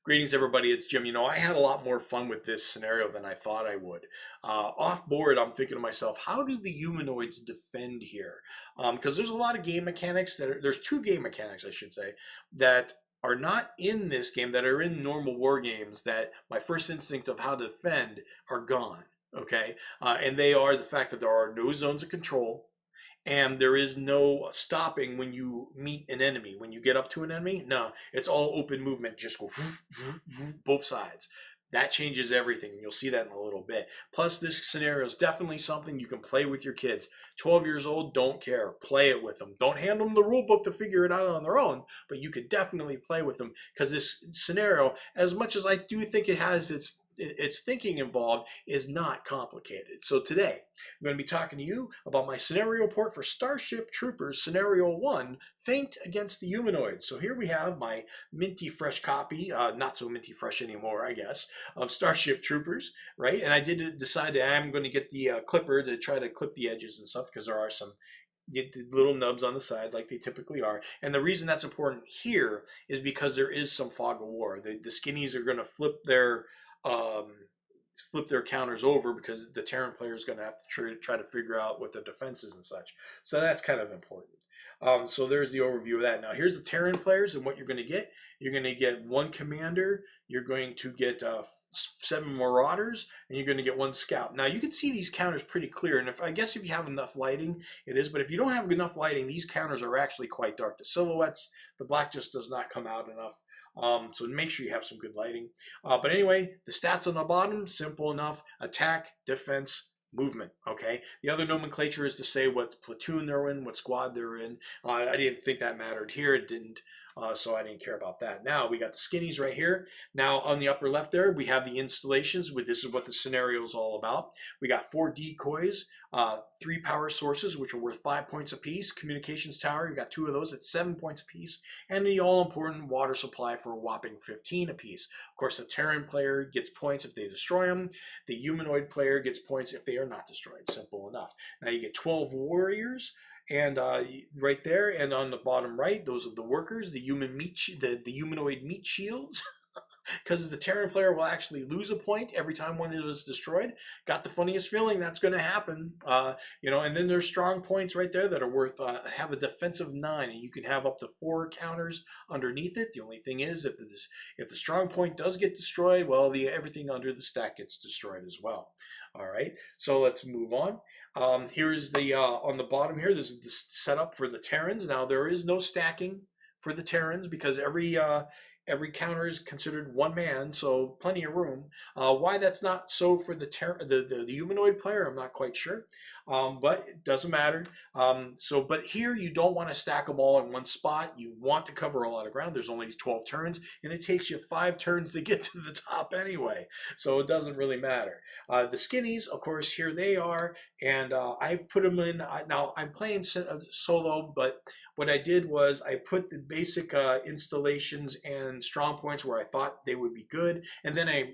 Greetings, everybody. It's Jim. I had a lot more fun with this scenario than I thought I would. Off board, I'm thinking to myself, how do the humanoids defend here? Because there's a lot of game mechanics there's two game mechanics, I should say, that are not in this game, that are in normal war games, that my first instinct of how to defend are gone. Okay. And they are the fact that there are no zones of control, and there is no stopping when you meet an enemy. When you get up to an enemy, no, it's all open movement. Just go both sides. That changes everything, and you'll see that in a little bit. Plus, this scenario is definitely something you can play with your kids. 12 years old, don't care. Play it with them. Don't hand them the rule book to figure it out on their own, but you could definitely play with them, because this scenario, as much as I do think it has its thinking involved, is not complicated. So today, I'm going to be talking to you about my scenario report for Starship Troopers Scenario 1, Feint Against the Humanoids. So here we have my minty fresh copy, not so minty fresh anymore, I guess, of Starship Troopers, right? And I did decide that I'm going to get the clipper to try to clip the edges and stuff, because there are some little nubs on the side like they typically are. And the reason that's important here is because there is some fog of war. The skinnies are going to um, flip their counters over, because the Terran player is going to have to try to figure out what the defense is and such. So that's kind of important. So there's the overview of that. Now here's the Terran players and what you're going to get. You're going to get one commander. You're going to get 7 marauders, and you're going to get 1 scout. Now you can see these counters pretty clear, and I guess if you have enough lighting, it is. But if you don't have enough lighting, these counters are actually quite dark. The silhouettes, the black just does not come out enough. So make sure you have some good lighting. But anyway, the stats on the bottom, simple enough: attack, defense, movement. Okay. The other nomenclature is to say what platoon they're in, what squad they're in. I didn't think that mattered here. It didn't. So I didn't care about that. Now we got the skinnies right here. Now on the upper left there, we have the installations. This is what the scenario is all about. We got 4 decoys, 3 power sources, which are worth 5 points apiece. Communications tower, you got 2 of those at 7 points apiece, and the all-important water supply for a whopping 15 apiece. Of course, the Terran player gets points if they destroy them. The humanoid player gets points if they are not destroyed. Simple enough. Now you get 12 warriors. And right there, and on the bottom right, those are the workers, the the humanoid meat shields, because the Terran player will actually lose a point every time one is destroyed. Got the funniest feeling that's going to happen. And then there's strong points right there that are worth have a defensive 9, and you can have up to 4 counters underneath it. The only thing is, if the strong point does get destroyed, well, everything under the stack gets destroyed as well. All right, so let's move on. Here's the on the bottom here. This is the setup for the Terrans. Now there is no stacking for the Terrans, because every counter is considered 1 man, so plenty of room. Why that's not so for the humanoid player, I'm not quite sure, but it doesn't matter. But here you don't want to stack them all in one spot. You want to cover a lot of ground. There's only 12 turns, and it takes you 5 turns to get to the top anyway, so it doesn't really matter. The skinnies, of course, here they are, and I've put them in. Now I'm playing solo, but what I did was I put the basic installations and strong points where I thought they would be good, and then I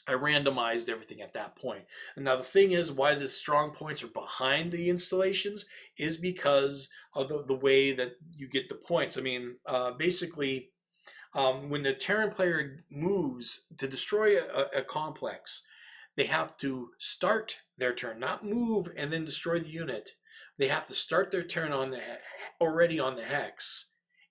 randomized everything at that point. And now the thing is, why the strong points are behind the installations is because of the way that you get the points. I mean, basically, when the Terran player moves to destroy a complex, they have to start their turn, not move and then destroy the unit. They have to start their turn already on the hex,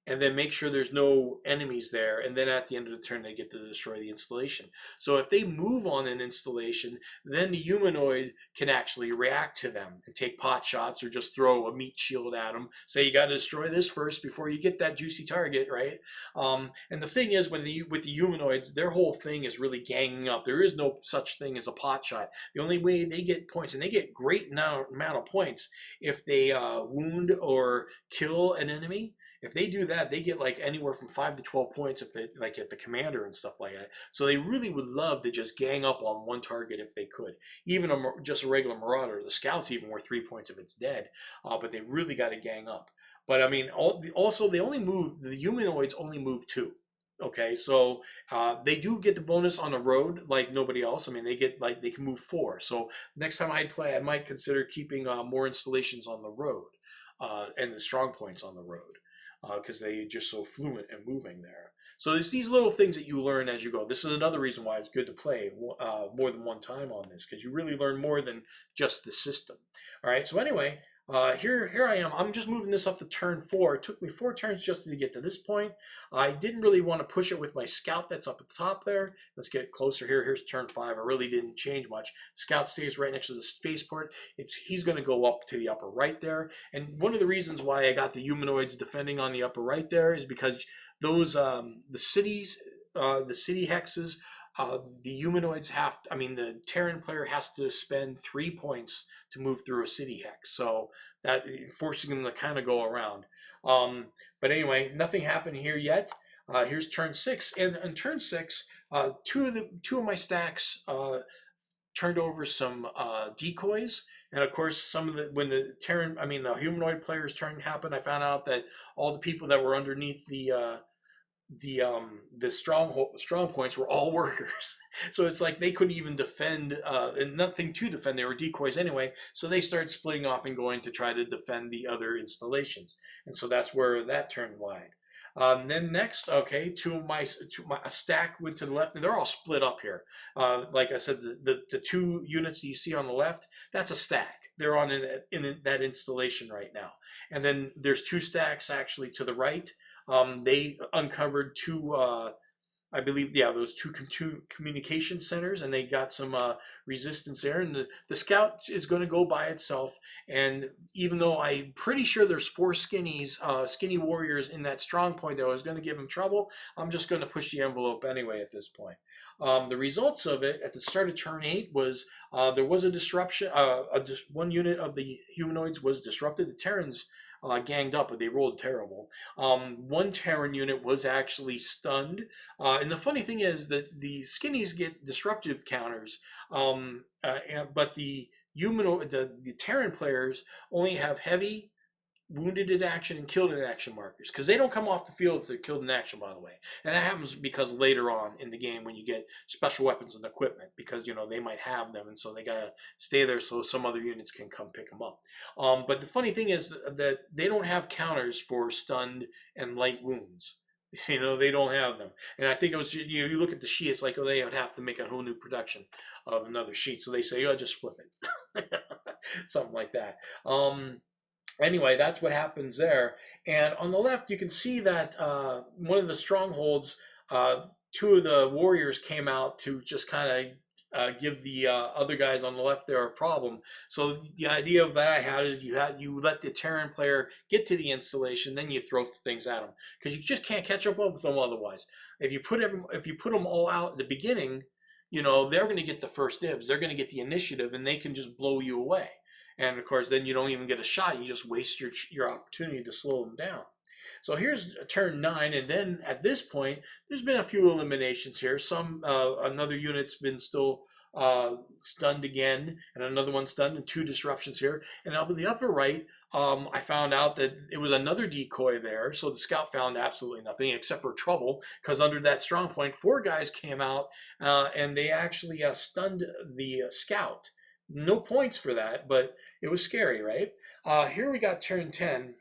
and then make sure there's no enemies there, and then at the end of the turn they get to destroy the installation. So if they move on an installation, then the humanoid can actually react to them and take pot shots, or just throw a meat shield at them. Say, you got to destroy this first before you get that juicy target, right? And the thing is, with the humanoids, their whole thing is really ganging up. There is no such thing as a pot shot. The only way they get points, and they get great amount of points if they wound or kill an enemy. If they do that, they get like anywhere from 5 to 12 points if they like at the commander and stuff like that. So they really would love to just gang up on one target if they could. Even just a regular marauder, the scouts even worth 3 points if it's dead. But they really got to gang up. But I mean, also the humanoids only move 2. Okay, so they do get the bonus on the road like nobody else. I mean, they can move 4. So next time I play, I might consider keeping more installations on the road and the strong points on the road, because they're just so fluent and moving there. So there's these little things that you learn as you go. This is another reason why it's good to play more than one time on this, because you really learn more than just the system. All right. So anyway, here I am. I'm just moving this up to turn 4. It took me 4 turns just to get to this point. I didn't really want to push it with my scout that's up at the top there. Let's get closer here. Here's turn 5. I really didn't change much. Scout stays right next to the spaceport. He's going to go up to the upper right there. And one of the reasons why I got the humanoids defending on the upper right there is because those the cities, the city hexes, the humanoids have to, I mean, the Terran player has to spend 3 points to move through a city hex, so that forcing them to kind of go around. But anyway, nothing happened here yet. Here's turn 6, and on turn 6, two of my stacks turned over some decoys. And of course, when the Terran, I mean, the humanoid player's turn happened, I found out that all the people that were underneath the strong points were all workers. So it's like they couldn't even defend, and nothing to defend. They were decoys anyway. So they started splitting off and going to try to defend the other installations. And so that's where that turned wide. Then next, okay, a stack went to the left, and they're all split up here. Like I said, the 2 units that you see on the left, that's a stack. They're on in that installation right now. And then there's 2 stacks actually to the right. They uncovered 2, I believe, yeah, those two communication centers, and they got some resistance there. And the scout is going to go by itself. And even though I'm pretty sure there's 4 skinny warriors in that strong point that was going to give him trouble, I'm just going to push the envelope anyway at this point. The results of it at the start of turn 8 was there was a disruption. One unit of the humanoids was disrupted. The Terrans ganged up, but they rolled terrible. One Terran unit was actually stunned. And the funny thing is that the skinnies get disruptive counters, but the Terran players only have heavy, wounded in action, and killed in action markers, because they don't come off the field if they're killed in action, by the way. And that happens because later on in the game when you get special weapons and equipment, because they might have them, and so they gotta stay there so some other units can come pick them up. But the funny thing is that they don't have counters for stunned and light wounds. They don't have them. And I think it was, you look at the sheet, it's like, oh, they would have to make a whole new production of another sheet. So they say, oh, just flip it. Something like that. Anyway, that's what happens there. And on the left, you can see that one of the strongholds, 2 of the warriors came out to just kind of give the other guys on the left there a problem. So the idea of that I had is you let the Terran player get to the installation, then you throw things at them, because you just can't catch up with them otherwise. If you put them all out at the beginning, they're going to get the first dibs. They're going to get the initiative, and they can just blow you away. And of course, then you don't even get a shot. You just waste your opportunity to slow them down. So here's turn 9, and then at this point, there's been a few eliminations here. Another unit's been still stunned again, and another one stunned, and 2 disruptions here. And up in the upper right, I found out that it was another decoy there. So the scout found absolutely nothing except for trouble, because under that strong point, 4 guys came out, and they actually stunned the scout. No points for that, but it was scary, right? Here we got turn 10.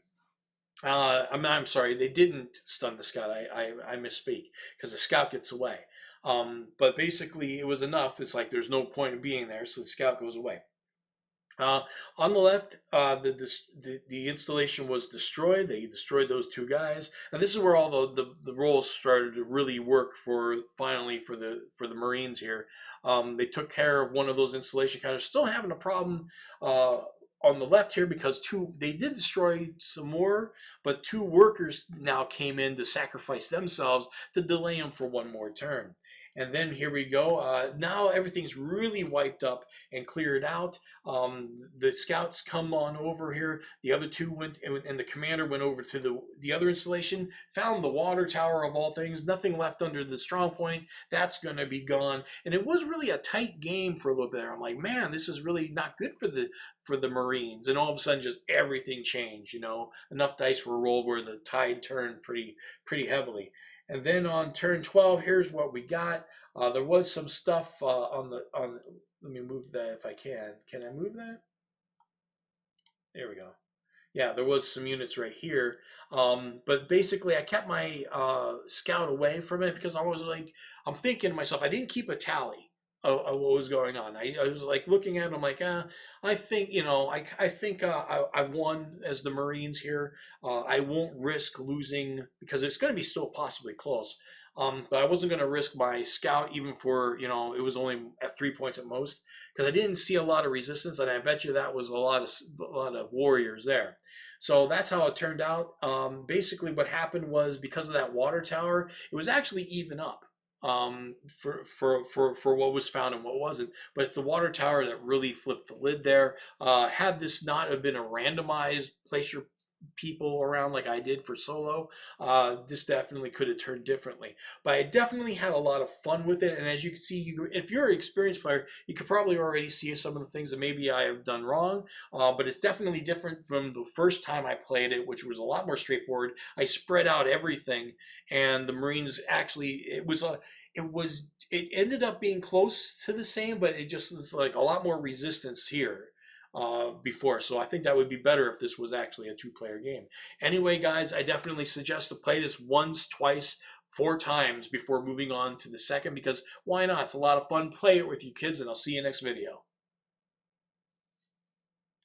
I'm sorry, they didn't stun the scout. I misspeak, because the scout gets away. But basically, it was enough. It's like there's no point in being there, so the scout goes away. On the left, the installation was destroyed. They destroyed those 2 guys, and this is where all the roles started to really work finally for the Marines here. They took care of one of those installation counters. Still having a problem on the left here, because they did destroy some more, but 2 workers now came in to sacrifice themselves to delay them for 1 more turn. And then here we go. Now everything's really wiped up and cleared out. The scouts come on over here. The other 2 went, and the commander went over to the other installation, found the water tower of all things. Nothing left under the strong point. That's going to be gone. And it was really a tight game for a little bit. I'm like, man, this is really not good for the Marines. And all of a sudden, just everything changed. Enough dice were rolled where the tide turned pretty heavily. And then on turn 12, here's what we got. There was some stuff on. Let me move that if I can. Can I move that? There we go. Yeah, there was some units right here. But basically, I kept my scout away from it because I was like, I'm thinking to myself, I didn't keep a tally of what was going on. I was like looking at it, I'm like, I think, I think I won as the Marines here. I won't risk losing because it's going to be still possibly close. But I wasn't going to risk my scout even for, it was only at 3 points at most because I didn't see a lot of resistance, and I bet you that was a lot of warriors there. So that's how it turned out. Basically, what happened was because of that water tower, it was actually even up for what was found and what wasn't. But it's the water tower that really flipped the lid there. Had this not have been a randomized place your people around like I did for solo, this definitely could have turned differently. But I definitely had a lot of fun with it, and as you can see, if you're an experienced player, you could probably already see some of the things that maybe I have done wrong. But it's definitely different from the first time I played it, which was a lot more straightforward. I spread out everything, and the Marines actually it ended up being close to the same, but it just is like a lot more resistance here before. So I think that would be better if this was actually a two-player game. Anyway, guys, I definitely suggest to play this once, twice, 4 times before moving on to the second, because why not? It's a lot of fun. Play it with you kids, and I'll see you next video.